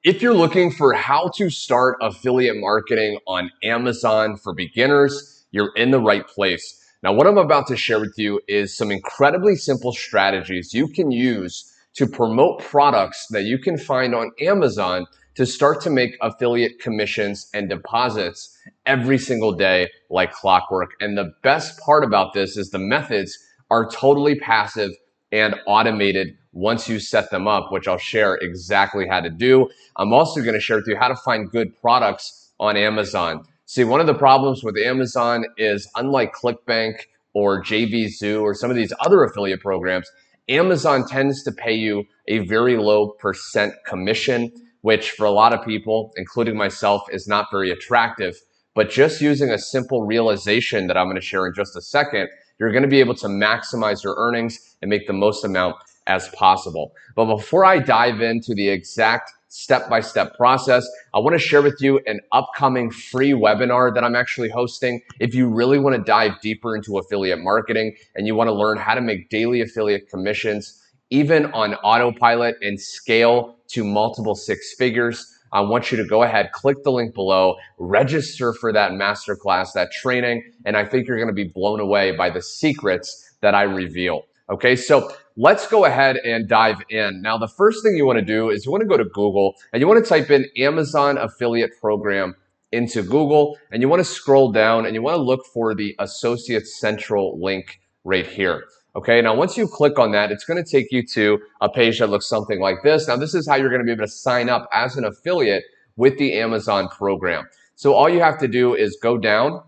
If you're looking for how to start affiliate marketing on Amazon for beginners, you're in the right place. Now, what I'm about to share with you is some incredibly simple strategies you can use to promote products that you can find on Amazon to start to make affiliate commissions and deposits every single day like clockwork. And the best part about this is the methods are totally passive and automated once you set them up, which I'll share exactly how to do. I'm also going to share with you how to find good products on Amazon. See, one of the problems with Amazon is, unlike ClickBank or JVZoo or some of these other affiliate programs, Amazon tends to pay you a very low percent commission, which for a lot of people, including myself, is not very attractive. But just using a simple realization that I'm going to share in just a second, you're going to be able to maximize your earnings and make the most amount as possible. But before I dive into the exact step-by-step process, I want to share with you an upcoming free webinar that I'm actually hosting. If you really want to dive deeper into affiliate marketing and you want to learn how to make daily affiliate commissions, even on autopilot, and scale to multiple six figures, I want you to go ahead, click the link below, register for that masterclass, that training, and I think you're going to be blown away by the secrets that I reveal. Okay, so let's go ahead and dive in. Now, the first thing you want to do is you want to go to Google and you want to type in Amazon Affiliate Program into Google, and you want to scroll down and you want to look for the Associates Central link right here. Okay, now once you click on that, it's going to take you to a page that looks something like this. Now, this is how you're going to be able to sign up as an affiliate with the Amazon program. So all you have to do is go down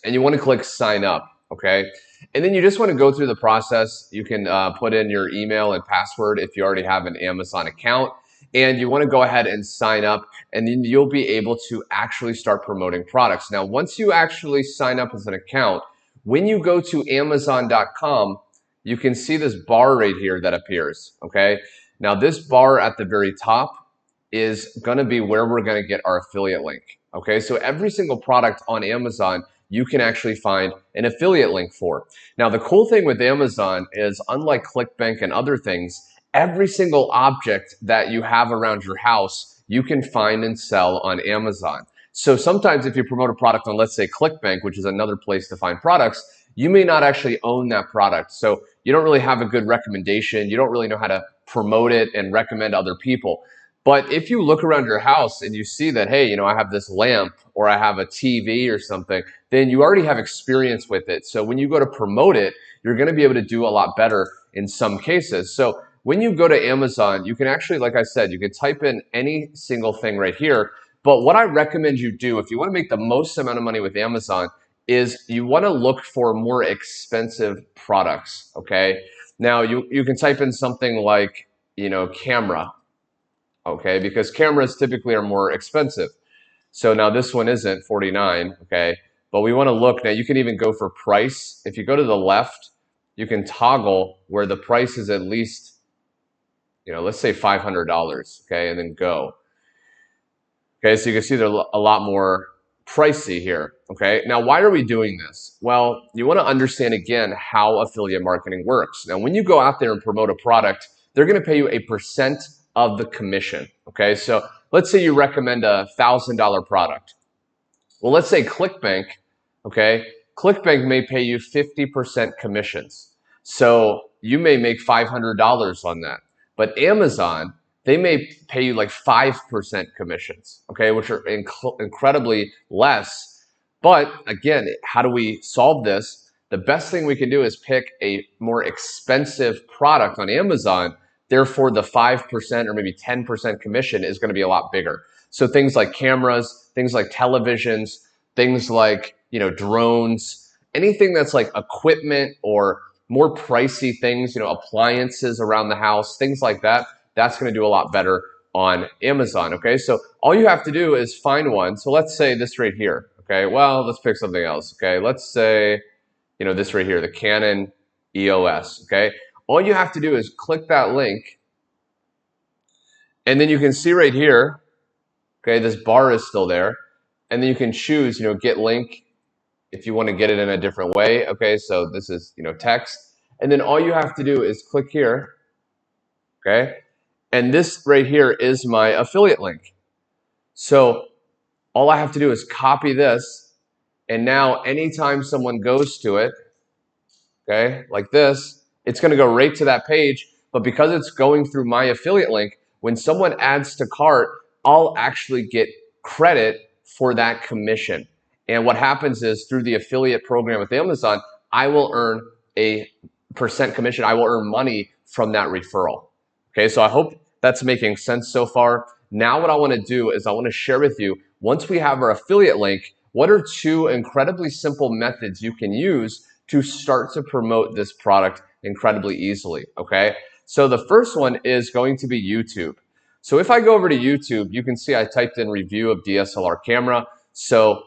and you want to click sign up. Okay, and then you just want to go through the process. You can put in your email and password if you already have an Amazon account, and you want to go ahead and sign up, and then you'll be able to actually start promoting products. Now, once you actually sign up as an account, when you go to Amazon.com, you can see this bar right here that appears. Okay, now this bar at the very top is going to be where we're going to get our affiliate link. Okay, so every single product on Amazon you can actually find an affiliate link for. Now, the cool thing with Amazon is, unlike ClickBank and other things, every single object that you have around your house, you can find and sell on Amazon. So sometimes if you promote a product on, let's say, ClickBank, which is another place to find products, you may not actually own that product. So you don't really have a good recommendation. You don't really know how to promote it and recommend other people. But if you look around your house and you see that, hey, I have this lamp or I have a TV or something, then you already have experience with it. So when you go to promote it, you're going to be able to do a lot better in some cases. So when you go to Amazon, you can actually, like I said, you can type in any single thing right here. But what I recommend you do, if you want to make the most amount of money with Amazon, is you want to look for more expensive products. Okay. Now you can type in something like, camera. Okay, because cameras typically are more expensive. So now this one isn't 49, okay, but we want to look. Now you can even go for price. If you go to the left, you can toggle where the price is at least, let's say $500, okay, and then go. Okay, so you can see they're a lot more pricey here, okay? Now, why are we doing this? Well, you want to understand, again, how affiliate marketing works. Now, when you go out there and promote a product, they're going to pay you a percent of the commission. Okay, so let's say you recommend a $1,000 product. Well, let's say ClickBank, okay, ClickBank may pay you 50% commissions. So you may make $500 on that. But Amazon, they may pay you like 5% commissions, okay, which are incredibly less. But again, how do we solve this? The best thing we can do is pick a more expensive product on Amazon. Therefore, the 5% or maybe 10% commission is going to be a lot bigger. So things like cameras, things like televisions, things like, drones, anything that's like equipment or more pricey things, appliances around the house, things like that, that's going to do a lot better on Amazon. Okay, so all you have to do is find one. So let's say this right here. Okay, well, let's pick something else. Okay, let's say, this right here, the Canon EOS. Okay. All you have to do is click that link, and then you can see right here, okay, this bar is still there, and then you can choose, get link if you want to get it in a different way. Okay, so this is, text, and then all you have to do is click here, okay, And this right here is my affiliate link. So all I have to do is copy this. And now anytime someone goes to it, okay, like this, it's going to go right to that page. But because it's going through my affiliate link, when someone adds to cart, I'll actually get credit for that commission. And what happens is through the affiliate program with Amazon, I will earn a percent commission. I will earn money from that referral. Okay, so I hope that's making sense so far. Now what I want to do is I want to share with you, once we have our affiliate link, what are two incredibly simple methods you can use to start to promote this product incredibly easily, okay? So the first one is going to be YouTube. So if I go over to YouTube, you can see I typed in review of DSLR camera. So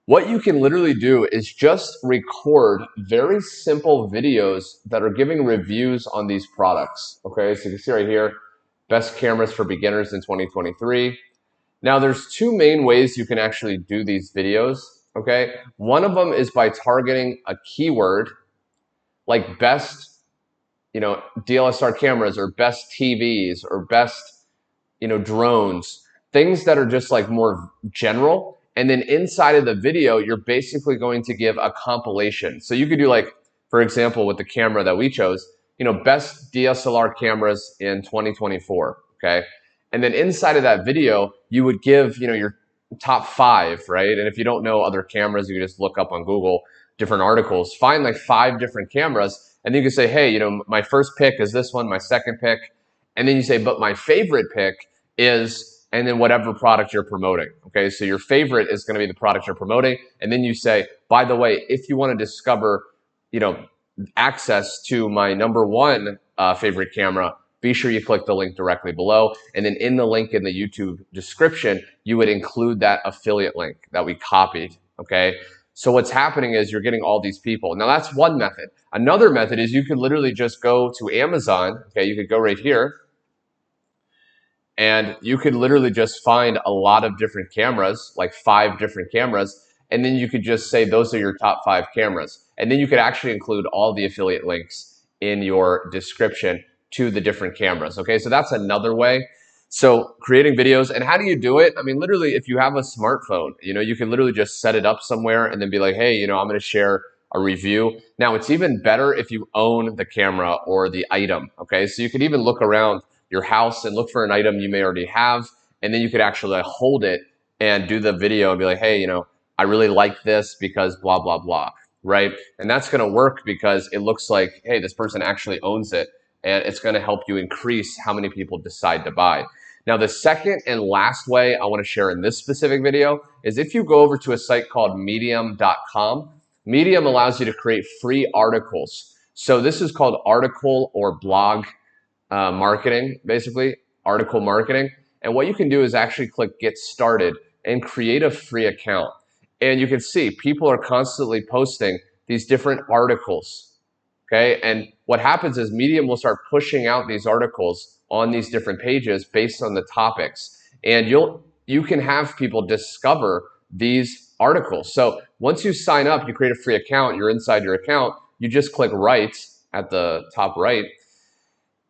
what you can literally do is just record very simple videos that are giving reviews on these products, okay? So you can see right here, best cameras for beginners in 2023. Now there's two main ways you can actually do these videos, okay? One of them is by targeting a keyword like best, DSLR cameras or best TVs or best, drones, things that are just like more general. And then inside of the video, you're basically going to give a compilation. So you could do like, for example, with the camera that we chose, best DSLR cameras in 2024, okay? And then inside of that video, you would give, your top 5, right? And if you don't know other cameras, you can just look up on Google different articles, find like 5 different cameras, and then you can say, hey, my first pick is this one, my second pick, and then you say, but my favorite pick is, and then whatever product you're promoting, okay? So your favorite is gonna be the product you're promoting, and then you say, by the way, if you wanna discover, access to my #1 favorite camera, be sure you click the link directly below. And then in the link in the YouTube description, you would include that affiliate link that we copied, okay? So what's happening is you're getting all these people. Now that's one method. Another method is you could literally just go to Amazon, okay? You could go right here and you could literally just find a lot of different cameras, like 5 different cameras, and then you could just say those are your top 5 cameras. And then you could actually include all the affiliate links in your description to the different cameras, okay? So that's another way. So creating videos, and how do you do it? I mean, literally, if you have a smartphone, you can literally just set it up somewhere and then be like, hey, I'm gonna share a review. Now, it's even better if you own the camera or the item, okay? So you could even look around your house and look for an item you may already have, and then you could actually hold it and do the video and be like, hey, I really like this because blah, blah, blah, right? And that's gonna work because it looks like, hey, this person actually owns it, and it's gonna help you increase how many people decide to buy. Now, the second and last way I wanna share in this specific video is if you go over to a site called medium.com, Medium allows you to create free articles. So this is called article or blog marketing, basically, article marketing. And what you can do is actually click Get Started and create a free account. And you can see people are constantly posting these different articles, okay? And what happens is Medium will start pushing out these articles on these different pages based on the topics. And you can have people discover these articles. So once you sign up, you create a free account, you're inside your account, you just click Write at the top right,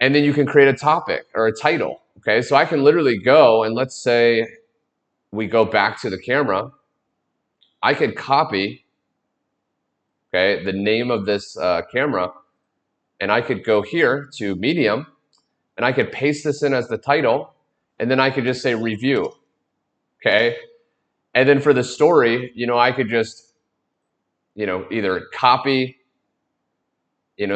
and then you can create a topic or a title, okay? So I can literally go, and let's say we go back to the camera, I could copy, okay, the name of this camera, and I could go here to Medium, and I could paste this in as the title, and then I could just say review, okay? And then for the story, I could just, either copy,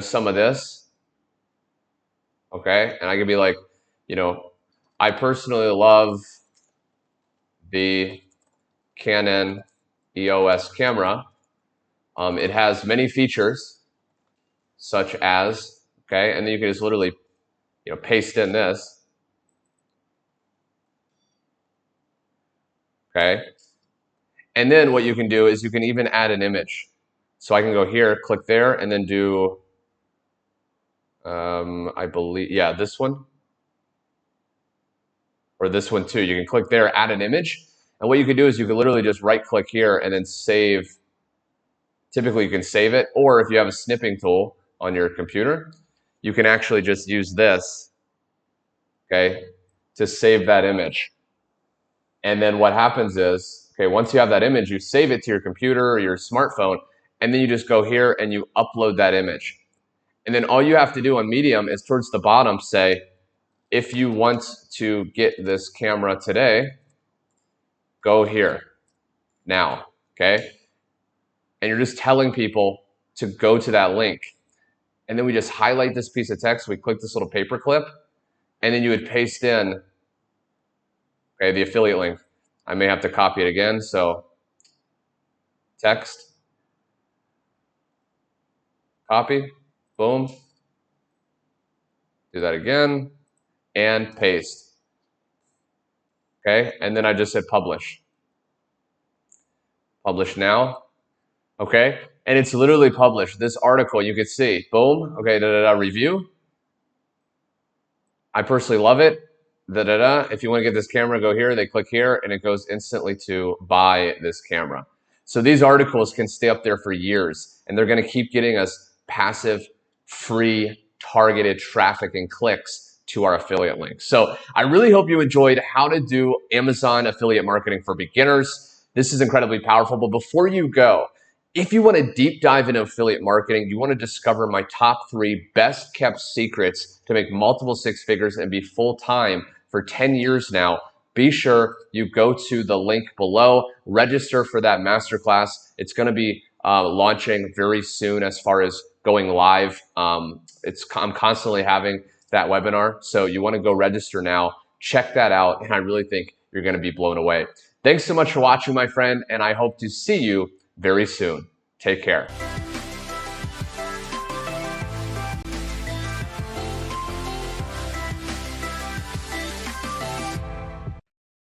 some of this, okay? And I could be like, I personally love the Canon EOS camera. It has many features such as, okay, and then you can just literally, paste in this, okay? And then what you can do is you can even add an image. So I can go here, click there, and then do, I believe, yeah, this one, or this one too. You can click there, add an image, and what you can do is you can literally just right-click here and then save. Typically, you can save it, or if you have a snipping tool on your computer, you can actually just use this okay, to save that image. And then what happens is, okay, once you have that image, you save it to your computer or your smartphone, and then you just go here and you upload that image. And then all you have to do on Medium is towards the bottom say, if you want to get this camera today, go here now, okay? And you're just telling people to go to that link. And then we just highlight this piece of text, we click this little paper clip, and then you would paste in, okay, the affiliate link. I may have to copy it again, so text, copy, boom, do that again, and paste. Okay, and then I just hit publish. Publish now, okay? And it's literally published. This article, you can see, boom, okay, review. I personally love it. If you want to get this camera, go here, they click here, and it goes instantly to buy this camera. So these articles can stay up there for years, and they're going to keep getting us passive, free, targeted traffic and clicks to our affiliate links. So I really hope you enjoyed how to do Amazon affiliate marketing for beginners. This is incredibly powerful, but before you go, if you want to deep dive into affiliate marketing, you want to discover my top 3 best kept secrets to make multiple 6 figures and be full-time for 10 years now, be sure you go to the link below, register for that masterclass. It's going to be launching very soon as far as going live. I'm constantly having that webinar, so you want to go register now, check that out, and I really think you're going to be blown away. Thanks so much for watching, my friend, and I hope to see you very soon. Take care.